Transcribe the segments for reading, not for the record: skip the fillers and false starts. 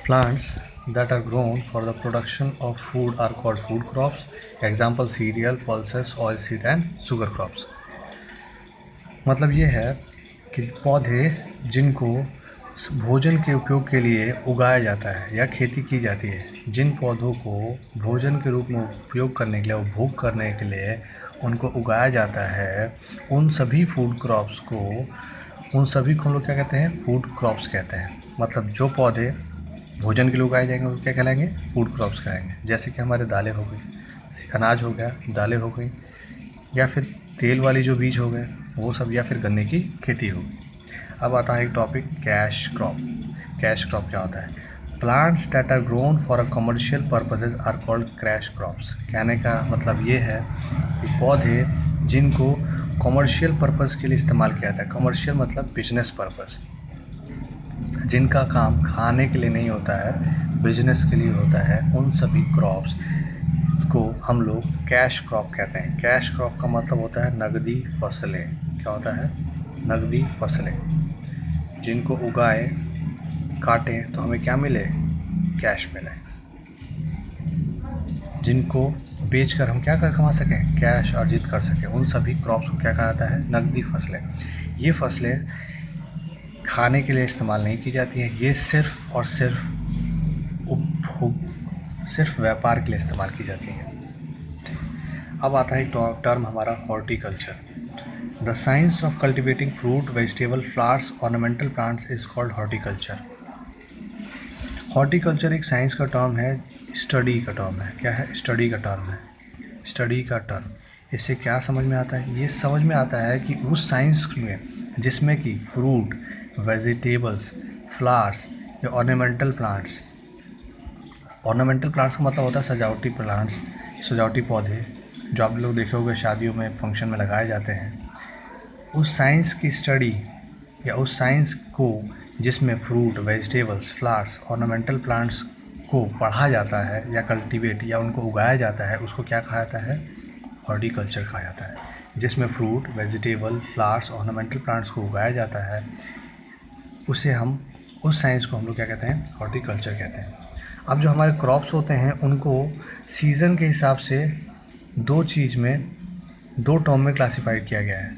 Plants that are grown for the production of food are called food crops. Example cereal, pulses, oilseed and sugar crops. मतलब ये है कि पौधे जिनको भोजन के उपयोग के लिए उगाया जाता है या खेती की जाती है, जिन पौधों को भोजन के रूप में उपयोग करने के लिए, उपभोग करने के लिए उनको उगाया जाता है, उन सभी फूड क्रॉप्स को, उन सभी को हम लोग क्या कहते हैं? फूड क्रॉप्स कहते हैं। मतलब जो पौधे भोजन के लिए उगाए जाएंगे वो क्या कहलाएंगे? फूड क्रॉप्स कहलाएंगे। जैसे कि हमारे दालें हो गई, अनाज हो गया, दालें हो गई, या फिर तेल वाली जो बीज हो गए वो सब, या फिर गन्ने की खेती हो। अब आता है एक topic, cash crop. Cash crop क्या होता है? Plants that are grown for a commercial purposes are called cash crops. कहने का मतलब ये है कि पौधे जिनको कमर्शियल पर्पस के लिए इस्तेमाल किया जाता है, कमर्शियल मतलब बिजनेस पर्पस, जिनका काम खाने के लिए नहीं होता है, बिजनेस के लिए होता है, उन सभी क्रॉप्स को हम लोग कैश क्रॉप कहते हैं। कैश क्रॉप का मतलब होता है नगदी फसलें। क्या होता है? नगदी फसलें। जिनको उगाए, काटें तो हमें क्या मिले? कैश मिले। जिनको बेचकर हम क्या कर कमा सकें? कैश अर्जित कर सकें। उन सभी क्रॉप्स को क्या कहा जाता है? नगदी फसलें। ये फसलें खाने के लिए इस्तेमाल नहीं की जाती हैं, ये सिर्फ और सिर्फ उपभोग, सिर्फ व्यापार के लिए इस्तेमाल की जाती हैं। अब आता है एक टर्म हमारा, horticulture. The science of cultivating fruit, vegetable, flowers, ornamental plants is called horticulture. Horticulture एक साइंस का टर्म है, स्टडी का टर्म है। क्या है? स्टडी का टर्म है। स्टडी का टर्म, इससे क्या समझ में आता है? ये समझ में आता है कि उस साइंस में जिसमें कि फ्रूट, वेजिटेबल्स, फ्लावर्स या ऑर्नामेंटल प्लांट्स, ऑर्नामेंटल प्लांट्स का मतलब होता है सजावटी प्लांट्स, सजावटी पौधे जो आप लोग देखे होंगे शादियों में, फंक्शन में लगाए जाते हैं। उस साइंस की स्टडी या उस साइंस को जिसमें fruit, vegetables, flowers, ornamental plants को पढ़ा जाता है या कल्टीवेट या उनको उगाया जाता है, उसको क्या कहा जाता है? हॉर्टिकल्चर कहा जाता है। जिसमें fruit, vegetable, flowers, ornamental plants को उगाया जाता है, उसे हम, उस साइंस को हम लोग क्या कहते हैं? हॉर्टिकल्चर कहते हैं। अब जो हमारे क्रॉप्स होते हैं उनको सीज़न के हिसाब से दो टर्म में क्लासिफाइड किया गया है।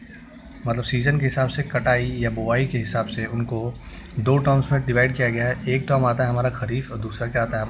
मतलब सीज़न के हिसाब से कटाई या बुआई के हिसाब से उनको दो टर्म्स में डिवाइड किया गया है। एक टर्म आता है हमारा खरीफ और दूसरा क्या आता है?